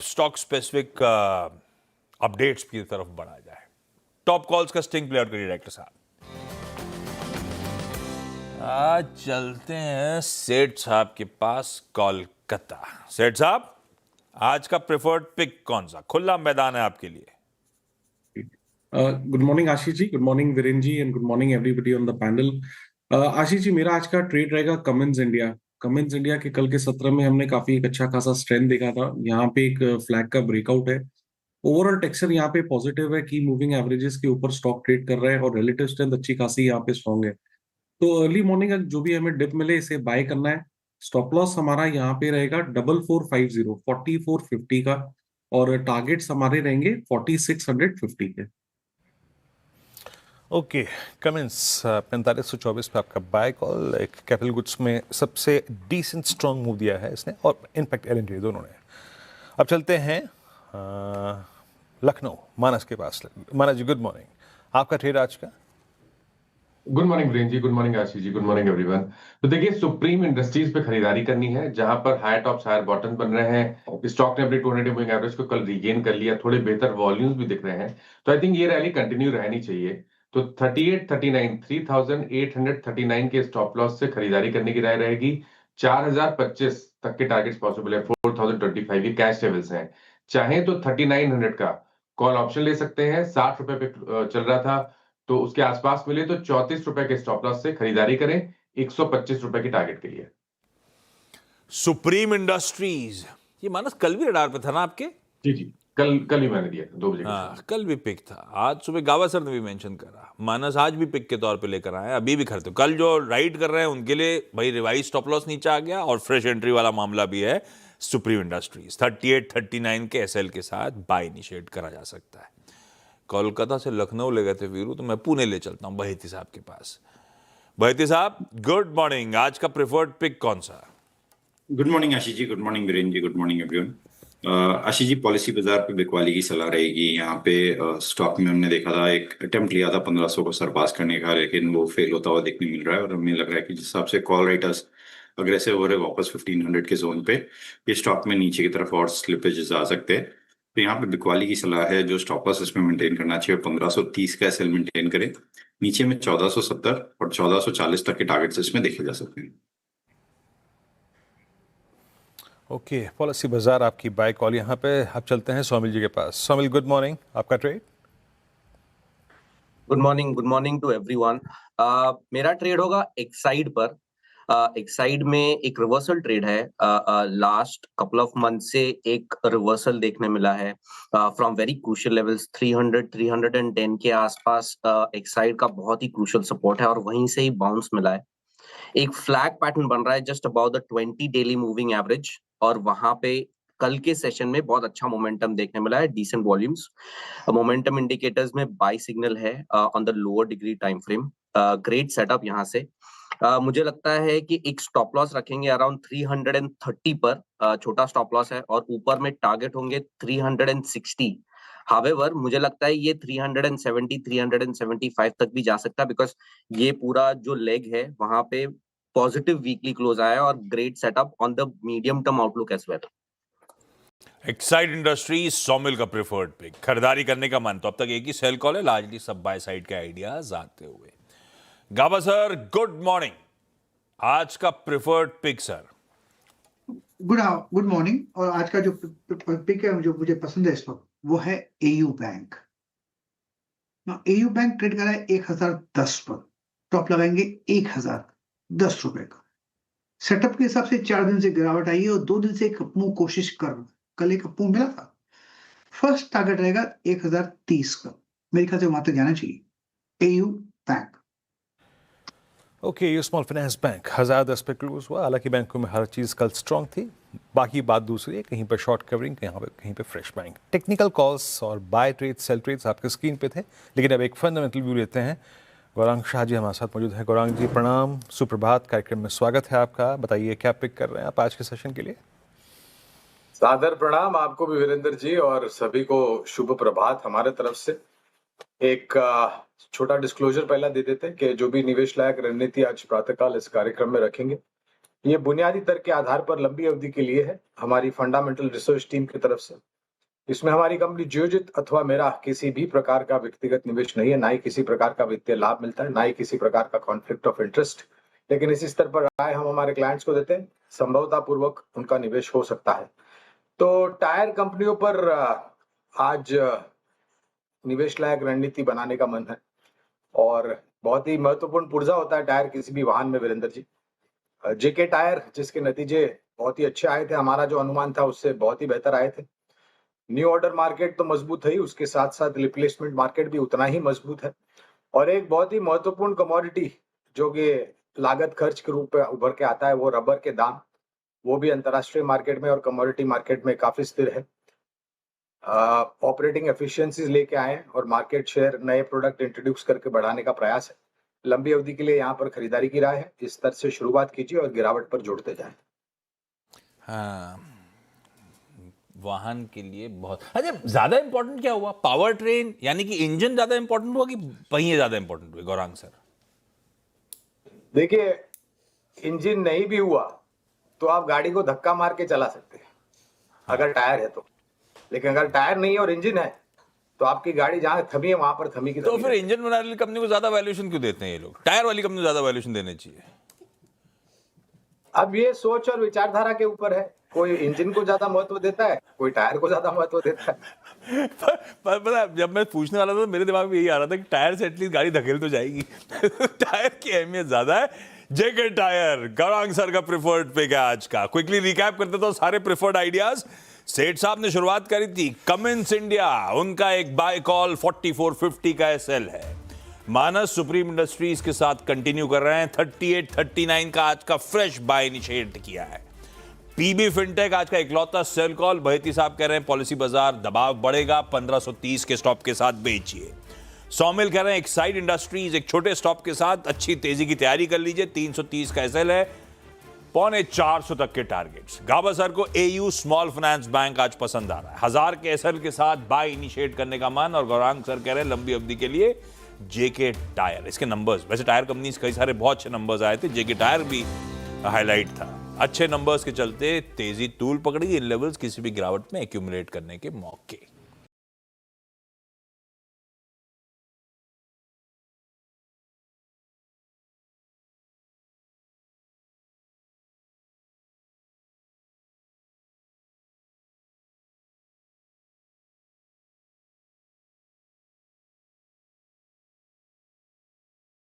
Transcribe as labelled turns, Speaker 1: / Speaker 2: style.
Speaker 1: Stock specific updates की तरफ बढ़ा जाए। टॉप कॉल्स का स्टिंग प्ले आउट करिए डायरेक्टर साहब। आज चलते हैं सेठ साहब के पास कोलकाता। सेठ साहब, आज का प्रेफर्ड पिक कौन सा? खुला मैदान है आपके लिए।
Speaker 2: Good morning Ashish ji, good morning Viren ji and good morning everybody on the panel. Ashish ji, मेरा आज का ट्रेड रहेगा कमिंस इंडिया। कमिंस इंडिया के कल के सत्र में हमने काफी एक अच्छा खासा स्ट्रेंथ देखा था। यहाँ पे एक फ्लैग का ब्रेकआउट है। ओवरऑल टेक्सचर यहाँ पे पॉजिटिव है कि मूविंग एवरेजेस के ऊपर स्टॉक ट्रेड कर रहा है और रिलेटिव स्ट्रेंथ अच्छी खासी यहाँ पे स्ट्रॉन्ग है। तो अर्ली मॉर्निंग जो भी हमें डिप मिले इसे बाय करना है। स्टॉप लॉस हमारा यहाँ पे रहेगा 4450 का, और टारगेट्स हमारे रहेंगे 4650 के।
Speaker 3: ओके, कमिंस 4524 पे आपका बाय कॉल। एक कैपिटल गुड्स में सबसे डिसेंट स्ट्रॉन्ग मूव दिया है इसने, और इनफैक्ट एलएनटी दोनों ने। अब चलते हैं लखनऊ, मानस के पास। मानस जी, गुड मॉर्निंग। आपका ट्रेड आज का?
Speaker 4: गुड मॉर्निंग वीरेन जी, good morning Ashish ji, good morning everyone. तो देखिए, सुप्रीम इंडस्ट्रीज पे खरीदारी करनी है, जहां पर हायर टॉप्स हायर बॉटम बन रहे हैं। स्टॉक ने अपनी 200 मूविंग एवरेज को कल रीगेन कर लिया, थोड़े बेहतर वॉल्यूम्स भी दिख रहे हैं। तो आई थिंक ये रैली कंटिन्यू रहनी चाहिए। तो 3839 के स्टॉप लॉस से खरीदारी करने की राय रहेगी। 4025 तक के टारगेट्स पॉसिबल है। 4025 ये कैश लेवल्स हैं। चाहे तो 3900 का कॉल ऑप्शन ले सकते हैं। 60 रुपए पे चल रहा था, तो उसके आसपास मिले तो 34 रुपए के स्टॉप लॉस से खरीदारी करें 125 रुपए की टारगेट के लिए।
Speaker 1: सुप्रीम इंडस्ट्रीज, ये मानस कल भी रडार पे था ना आपके?
Speaker 4: जी जी, कल ही मैंने दिया था 2 बजे के
Speaker 1: हाँ,
Speaker 4: समय।
Speaker 1: कल भी पिक था। आज सुबह गावा सर ने भी मेंशन करा। मानस आज भी पिक के तौर पे लेकर आए, अभी भी खरीदो। कल जो राइड कर रहे हैं उनके लिए भाई रिवाइज स्टॉप लॉस नीचे आ गया, और फ्रेश एंट्री वाला मामला भी है। सुप्रीम इंडस्ट्रीज 3839 के एसएल के साथ बाय इनिशिएट करा जा सकता है। कोलकाता से लखनऊ ले गए थे वीरू, तो मैं पुणे ले चलता हूं बहेती साहब के पास। बहेती साहब, गुड मॉर्निंग। आज का प्रेफर्ड पिक कौन सा?
Speaker 5: Good morning Ashish ji, good morning Viren जी, good morning everyone. Ashish ji, policy बाजार पे बिकवाली की सलाह रहेगी। यहाँ पे स्टॉक में हमने देखा था, एक अटेम्प्ट लिया था 1500 को सरपास करने का, लेकिन वो फेल होता हुआ देखने मिल रहा है। और हमें लग रहा है कि जिस हिसाब से कॉल राइटर्स अग्रेसिव हो रहे हैं वापस 1500 के जोन पे, ये स्टॉक में नीचे की तरफ और स्लिपेजेस आ सकते हैं। तो यहाँ पे बिकवाली की सलाह है, जो स्टॉप लॉस इसमें मेंटेन करना चाहिए 1530 का एसएल मेंटेन करें। नीचे में 1470 और 1440 तक के टारगेट्स इसमें देखे जा सकते हैं।
Speaker 3: ओके, पॉलिसी बाजार आपकी बाय कॉल यहाँ पे। अब चलते हैं सोमिल जी के पास। Somil, good morning. आपका trade?
Speaker 6: Good morning to everyone. मेरा ट्रेड होगा एक्साइड पर। एक्साइड में एक रिवर्सल ट्रेड है। लास्ट कपल ऑफ मंथ से एक रिवर्सल देखने मिला है फ्रॉम वेरी क्रूशियल लेवल्स। 310 के आसपास एक्साइड का बहुत ही क्रूशियल सपोर्ट है, और वहीं से ही बाउंस मिला है। एक फ्लैग पैटर्न बन रहा है just about the 20 daily moving average, और वहां पे कल के सेशन में बहुत अच्छा मोमेंटम देखने मिला है, डिसेंट वॉल्यूम्स। मोमेंटम इंडिकेटर्स में बाय सिग्नल है on the lower degree time frame. Great setup यहाँ से। मुझे लगता है कि एक स्टॉप लॉस रखेंगे अराउंड 330 पर। छोटा स्टॉप लॉस है, और ऊपर में टारगेट होंगे 360। हावेवर मुझे लगता है ये 370 375 तक भी जा सकता है, बिकॉज ये पूरा जो लेग है वहां पे पॉजिटिव वीकली क्लोज आया है, और great setup on the medium term outlook as well.
Speaker 1: Exide Industries Somil का प्रेफर्ड पिक। खरीदारी करने का मन तो अब तक एक ही सेल कॉल है, लार्जली सब बाय साइड के आइडियाज आते हुए। Gaba sir, good morning. आज का preferred pick sir?
Speaker 7: Good morning. और आज का जो पिक है जो मुझे पसंद है इस वक्त, वो है AU bank. AU bank trade कर रहा है 1010 पर। टॉप लगाएंगे 1010 रुपए का। सेटअप के हिसाब से 4 दिन से गिरावट आई है, और 2 दिन से एक अपमूव कोशिश कर रहा है। कल एक अपमूव मिला था। फर्स्ट टारगेट रहेगा 1030 का। मेरे ख्याल से वहां तक जाना चाहिए एयू बैंक।
Speaker 3: ओके, ये स्मॉल फाइनेंस बैंक 1010 पे क्लोज हुआ। हालांकि बैंकों में हर चीज़ कल स्ट्रांग थी, बाकी बात दूसरी है। कहीं पे शॉर्ट कवरिंग, कहीं पे फ्रेश बाइंग। टेक्निकल कॉल्स और बाय ट्रेड्स, सेल ट्रेड्स आपके स्क्रीन पे थे, लेकिन अब एक फंडामेंटल व्यू लेते हैं। गौरांग शाह जी हमारे साथ मौजूद हैं। गौरांग जी, प्रणाम, सुप्रभात। कार्यक्रम में स्वागत है आपका। बताइए क्या पिक कर रहे हैं आप आज के सेशन के लिए?
Speaker 8: सादर प्रणाम आपको भी वीरेंद्र जी, और सभी को शुभ प्रभात हमारे तरफ से। एक छोटा डिस्क्लोजर पहला दे देते हैं कि जो भी निवेश लायक रणनीति आज प्रातःकाल इस कार्यक्रम में रखेंगे, ये बुनियादी तर्क के आधार पर लंबी अवधि के लिए है, हमारी फंडामेंटल रिसर्च टीम की तरफ से। इसमें हमारी कंपनी जियोजित अथवा मेरा किसी भी प्रकार का व्यक्तिगत निवेश नहीं है, ना ही किसी प्रकार का वित्तीय लाभ मिलता है, ना ही किसी प्रकार का कॉन्फ्लिक्ट ऑफ इंटरेस्ट। लेकिन इसी स्तर पर राय हम हमारे क्लाइंट्स को देते हैं, संभवता पूर्वक उनका निवेश हो सकता है। तो टायर कंपनियों पर आज निवेश लायक रणनीति बनाने का मन है, और बहुत ही महत्वपूर्ण पुर्जा होता है टायर किसी भी वाहन में, वीरेंद्र जी। जेके टायर जिसके नतीजे बहुत ही अच्छे आए थे, हमारा जो अनुमान था उससे बहुत ही बेहतर आए थे। न्यू ऑर्डर मार्केट तो मजबूत है ही, उसके साथ साथ रिप्लेसमेंट मार्केट भी उतना ही मजबूत है। और एक बहुत ही महत्वपूर्ण कमोडिटी जो कि लागत खर्च के रूप में उभर के आता है, वो रबर के दाम, वो भी अंतरराष्ट्रीय मार्केट में और कमोडिटी मार्केट में काफी स्थिर है। ऑपरेटिंग एफिशिएंसीज लेके आए और मार्केट शेयर नए प्रोडक्ट इंट्रोड्यूस करके बढ़ाने का प्रयास है। लंबी अवधि के लिए यहाँ पर खरीदारी की राय है। इस स्तर से शुरुआत कीजिए और गिरावट पर जोड़ते जाएं।
Speaker 1: हाँ, वाहन के लिए बहुत अच्छा। ज्यादा इंपॉर्टेंट क्या हुआ, पावर ट्रेन यानी कि इंजन ज्यादा इंपॉर्टेंट हुआ कि पहिए ज्यादा इंपॉर्टेंट हुए, गौरांग सर?
Speaker 8: देखिए, इंजन नहीं भी हुआ तो आप गाड़ी को धक्का मार के चला सकते हैं अगर टायर है तो, लेकिन अगर टायर नहीं है और इंजन है तो आपकी गाड़ी जहां थमी है वहां पर थमी की
Speaker 1: तो
Speaker 8: थमी
Speaker 1: फिर
Speaker 8: रहेगी।
Speaker 1: इंजन बनाने वाली कंपनी को ज्यादा वैल्यूएशन क्यों देते हैं ये लोग? टायर वाली कंपनी को ज्यादा वैल्यूएशन देने चाहिए।
Speaker 8: अब ये सोच और विचारधारा के ऊपर है, कोई इंजन को ज्यादा महत्व देता है, कोई टायर को ज्यादा महत्व देता है।
Speaker 1: पर पता है, जब मैं पूछने वाला था तो मेरे दिमाग में यही आ रहा था कि टायर से एटलीस्ट गाड़ी धकेल तो जाएगी। टायर की अहमियत ज्यादा है। जेके टायर गौरांग सर का प्रिफर्ड पिक है आज का। क्विकली रिकैप करते तो सारे प्रिफर्ड आइडियाज। सेठ साहब ने शुरुआत करी थी कमिंस इंडिया, उनका एक बाय कॉल 4450 का एसएल है। मानस सुप्रीम इंडस्ट्रीज के साथ कंटिन्यू कर रहे हैं, 3839 का आज का फ्रेश बाय इनिशिएट किया है। पीबी फिनटेक आज का इकलौता सेल कॉल, बहेती साहब कह रहे हैं पॉलिसी बाजार दबाव बढ़ेगा, 1530 के स्टॉप के साथ बेचिए। सौमिल कह रहे हैं एक्साइड इंडस्ट्रीज एक छोटे स्टॉप के साथ अच्छी तेजी की तैयारी कर लीजिए, 330 का एसएल है, 325 तक के टारगेट्स। गाबा सर को एयू स्मॉल फाइनेंस बैंक आज पसंद आ रहा है, 1000 के एसएल के साथ बाय इनिशिएट करने का मन। और गौरांग सर कह रहे हैं लंबी अवधि के लिए जेके टायर। इसके नंबर्स, वैसे टायर कंपनीज कई सारे बहुत अच्छे नंबर्स आए थे, जेके टायर भी हाईलाइट था। अच्छे नंबर्स के चलते तेजी तूल पकड़ी, इन लेवल्स किसी भी गिरावट में एक्यूमुलेट करने के मौके।